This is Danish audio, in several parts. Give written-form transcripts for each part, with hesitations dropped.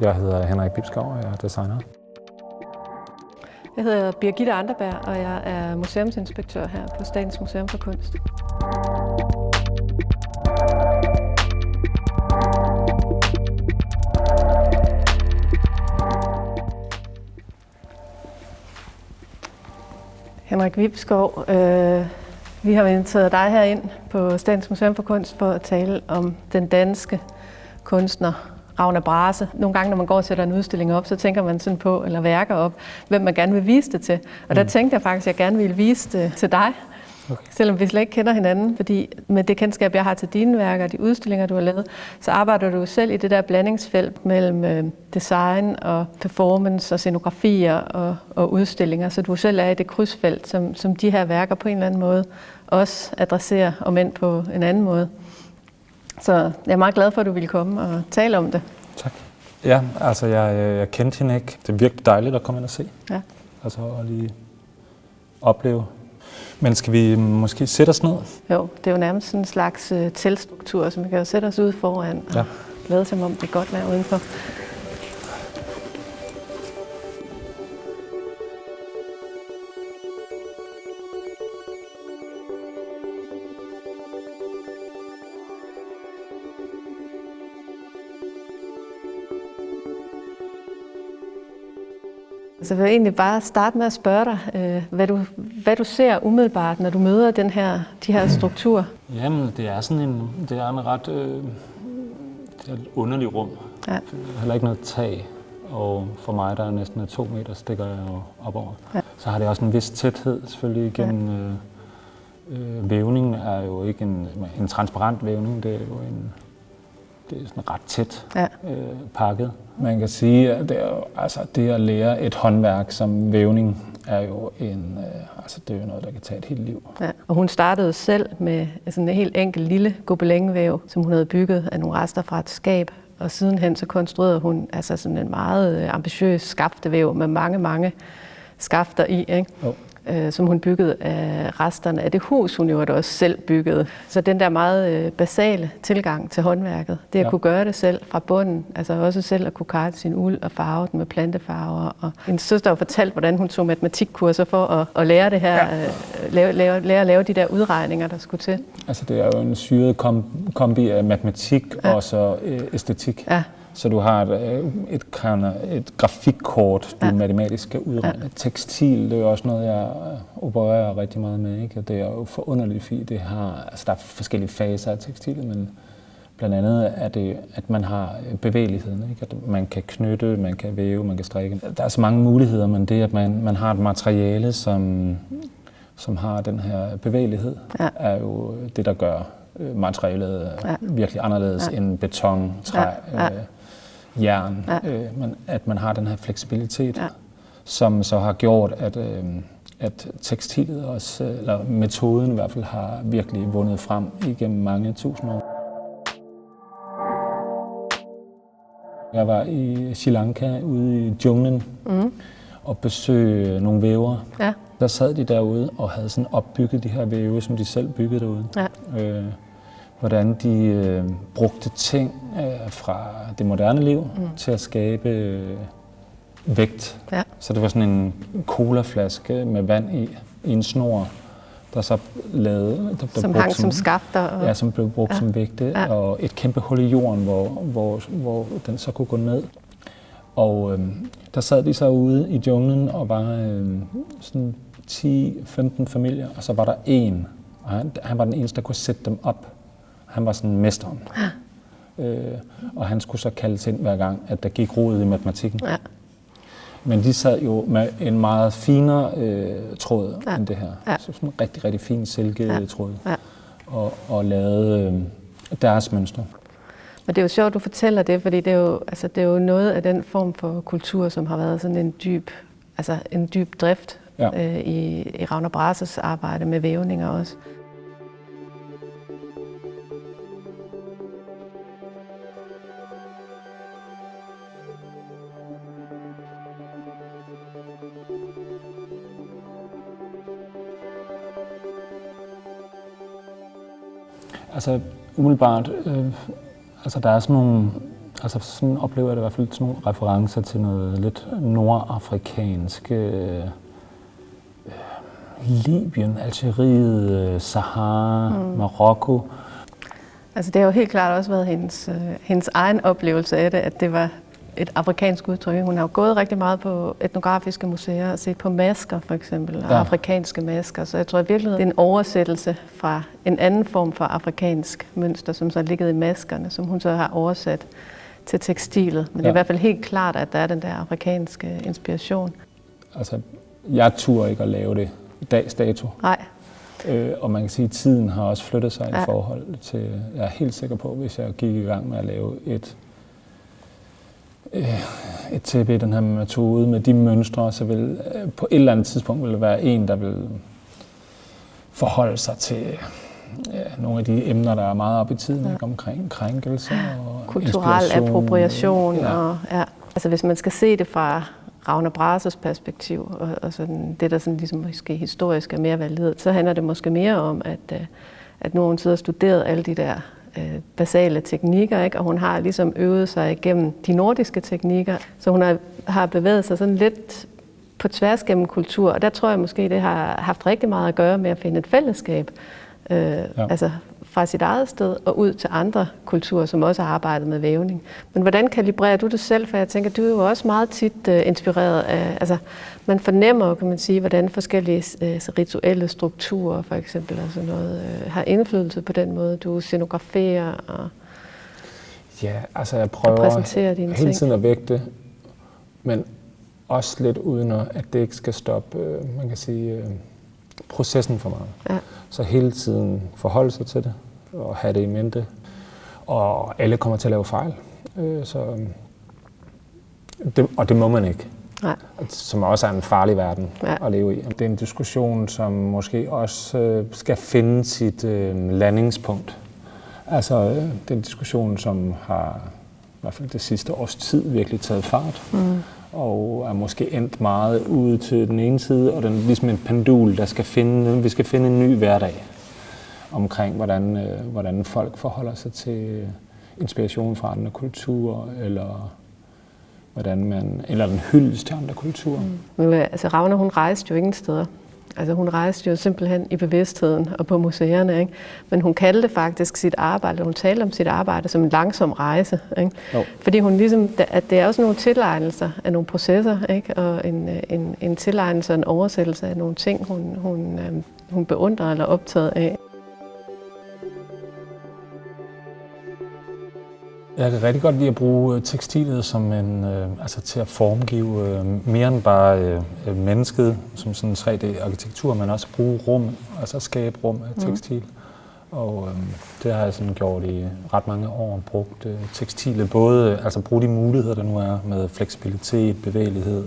Jeg hedder Henrik Bibskov, og jeg er designer. Jeg hedder Birgitte Anderberg, og jeg er museumsinspektør her på Statens Museum for Kunst. Henrik Bibskov, vi har inviteret dig herind på Statens Museum for Kunst for at tale om den danske kunstner Ragnar Brace. Nogle gange, når man går og sætter en udstilling op, så tænker man sådan på, eller værker op, hvem man gerne vil vise det til. Og der tænkte jeg faktisk, at jeg gerne ville vise det til dig, selvom vi slet ikke kender hinanden. Fordi med det kendskab, jeg har til dine værker, de udstillinger, du har lavet, så arbejder du selv i det der blandingsfelt mellem design og performance og scenografier og udstillinger. Så du selv er i det krydsfelt, som de her værker på en eller anden måde også adresserer, om end på en anden måde. Så jeg er meget glad for, at du ville komme og tale om det. Tak. Ja, altså jeg kendte hende ikke. Det er virkelig dejligt at komme ind og se. Ja. Altså at lige opleve. Men skal vi måske sætte os ned? Jo, det er jo nærmest sådan en slags teltstruktur, som vi kan jo sætte os ud foran og lade som om det er godt vejr udenfor. Så jeg vil egentlig bare starte med at spørge dig, hvad du ser umiddelbart, når du møder de her strukturer. Jamen, det er en ret det er et underligt rum. Ja. Der er heller ikke noget tag, og for mig, der er næsten 2 meter, stikker jeg jo op over. Ja. Så har det også en vis tæthed, selvfølgelig igennem vævningen er jo ikke en transparent vævning, det er jo det er sådan ret tæt pakket. Man kan sige, at det at lære et håndværk som vævning er jo det er jo noget, der kan tage et helt liv. Ja. Og hun startede selv med sådan en helt enkelt lille gobelingvæv, som hun havde bygget af nogle rester fra et skab. Og sidenhen så konstruerede hun sådan en meget ambitiøs skaftevæv med mange skafter i, ikke? Som hun byggede af resterne af det hus, hun jo også selv byggede. Så den der meget basale tilgang til håndværket, det at kunne gøre det selv fra bunden, altså også selv at kunne karte sin uld og farve den med plantefarver. Og en søster har fortalt, hvordan hun tog matematikkurser for at lære det her, lære at lave de der udregninger, der skulle til. Altså det er jo en syret kombi af matematik og så æstetik. Ja. Så du har et grafikkort, du matematisk skal udregne. Ja. Tekstil, det er jo også noget, jeg opererer rigtig meget med, ikke? Og det er jo forunderligt fint. Der er forskellige faser af tekstilet, men blandt andet er det, at man har bevægeligheden, ikke? At man kan knytte, man kan væve, man kan strikke. Der er så mange muligheder, men det, at man har et materiale, som har den her bevægelighed, er jo det, der gør materialet virkelig anderledes end beton, træ, jern, men at man har den her fleksibilitet, som så har gjort, at tekstilet også, eller metoden i hvert fald, har virkelig vundet frem igennem mange tusind år. Jeg var i Sri Lanka ude i junglen og besøgte nogle vævere. Ja. Der sad de derude og havde sådan opbygget de her væve, som de selv byggede derude. Ja. Hvordan de brugte ting fra det moderne liv til at skabe vægt. Ja. Så det var sådan en colaflaske med vand i en snor, der så lavede... Som hang som skafter. Ja, som blev brugt som vægte, og et kæmpe hul i jorden, hvor den så kunne gå ned. Og der sad de så ude i junglen og var sådan 10-15 familier, og så var der en, og han var den eneste, der kunne sætte dem op. Han var sådan mesteren. Og han skulle så kaldes ind hver gang, at der gik rod i matematikken. Ja. Men de sad jo med en meget finere tråd end det her. Ja. Så sådan en rigtig, rigtig fin silketråd. Ja. Og lavede deres mønster. Men det er jo sjovt, du fortæller det, fordi det er jo noget af den form for kultur, som har været sådan en dyb drift i Ragnar Braces arbejde med vævninger også. Altså umiddelbart, der er sådan nogle Altså sådan oplever jeg det i hvert fald sådan nogle referencer til noget lidt nordafrikansk. Libyen, Algeriet, Sahara, Marokko. Altså det har jo helt klart også været hendes egen oplevelse af det, at det var et afrikansk udtryk. Hun har jo gået rigtig meget på etnografiske museer og set på masker for eksempel, og afrikanske masker. Så jeg tror i virkeligheden, det er en oversættelse fra en anden form for afrikansk mønster, som så har ligget i maskerne, som hun så har oversat til tekstilet. Men det er i hvert fald helt klart, at der er den der afrikanske inspiration. Altså, jeg turde ikke at lave det i dags dato. Nej. Og man kan sige, at tiden har også flyttet sig i forhold til, jeg er helt sikker på, hvis jeg gik i gang med at lave et tæppe i den her metode med de mønstre, så vil på et eller andet tidspunkt vil der være en, der vil forholde sig til nogle af de emner, der er meget op i tiden, ikke? Omkring krænkelse og kulturel appropriation. Og, altså hvis man skal se det fra Ragnar Braces perspektiv, og sådan, det der sådan ligesom måske historisk er mere valideret, så handler det måske mere om, at nu har hun siddet og studeret alle de der basale teknikker, ikke? Og hun har ligesom øvet sig igennem de nordiske teknikker, så hun har bevæget sig sådan lidt på tværs gennem kultur, og der tror jeg måske, det har haft rigtig meget at gøre med at finde et fællesskab, altså fra sit eget sted og ud til andre kulturer, som også har arbejdet med vævning. Men hvordan kalibrerer du det selv? For jeg tænker, du er jo også meget tit inspireret af, altså man fornemmer, kan man sige, hvordan forskellige rituelle strukturer, for eksempel, og sådan noget, har indflydelse på den måde, du scenograferer og altså jeg prøver præsenterer dine hele tiden at vægte, men også lidt uden at det ikke skal stoppe, man kan sige, processen for mig. Ja. Så hele tiden forholde sig til det og have det i mente. Og alle kommer til at lave fejl. Og det må man ikke. Nej. Som også er en farlig verden at leve i. Det er en diskussion, som måske også skal finde sit landingspunkt. Altså det er en diskussion, som har i hvert fald det sidste års tid virkelig taget fart. Og er måske endt meget ude til den ene side, og den er ligesom en pendul, vi skal finde en ny hverdag omkring, hvordan folk forholder sig til inspiration fra andre kulturer, eller eller en hyldest til andre kulturer. Men altså Ragnar, hun rejste jo ingen steder. Altså hun rejste jo simpelthen i bevidstheden og på museerne, ikke? Men hun kaldte faktisk sit arbejde, hun talte om sit arbejde som en langsom rejse, ikke? Fordi hun ligesom, at det er også nogle tilegnelser af nogle processer, ikke? Og en tilegnelse og en oversættelse af nogle ting, hun beundrer eller er optaget af. Jeg kan rigtig godt lide at bruge tekstilet som til at formgive mere end bare mennesket som sådan en 3D-arkitektur, men også bruge rum, altså skabe rum af tekstil. Og det har jeg sådan gjort i ret mange år, brugt tekstilet, både altså bruge de muligheder, der nu er med fleksibilitet, bevægelighed,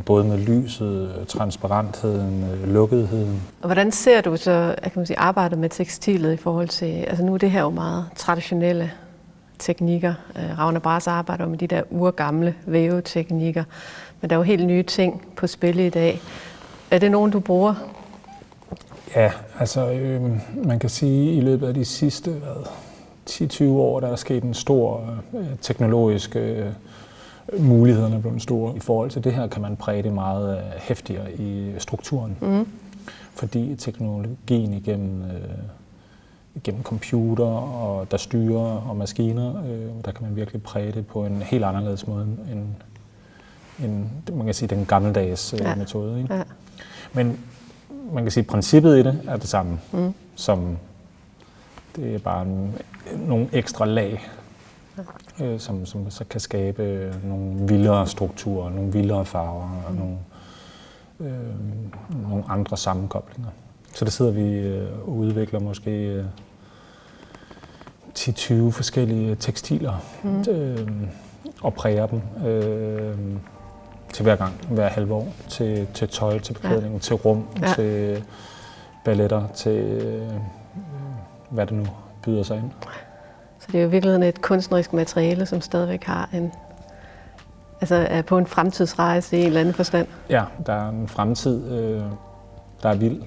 både med lyset, transparentheden, lukketheden. Og hvordan ser du så, kan man sige, arbejdet med tekstilet i forhold til, altså nu er det her jo meget traditionelle teknikker. Ragnar Brace arbejder med de der urgamle væveteknikker, men der er jo helt nye ting på spil i dag. Er det nogen, du bruger? Ja, altså man kan sige, at i løbet af de sidste 10-20 år, der er der sket en stor teknologisk mulighederne er blevet store. I forhold til det her kan man præge det meget heftigere i strukturen, fordi teknologien igennem computer, og der styrer og maskiner, der kan man virkelig præge det på en helt anderledes måde end man kan sige, den gammeldags metode. Ikke? Ja. Men man kan sige, at princippet i det er det samme, som det er bare nogle ekstra lag, som så kan skabe nogle vildere strukturer, nogle vildere farver og nogle andre sammenkoblinger. Så der sidder vi og udvikler måske 10-20 forskellige tekstiler og præger dem til hver halve år, til tøj, til beklædning, til rum, til balletter, til hvad det nu byder sig ind. Så det er jo i virkeligheden et kunstnerisk materiale, som stadigvæk har er på en fremtidsrejse i en eller anden forstand. Ja, der er en fremtid, der er vild,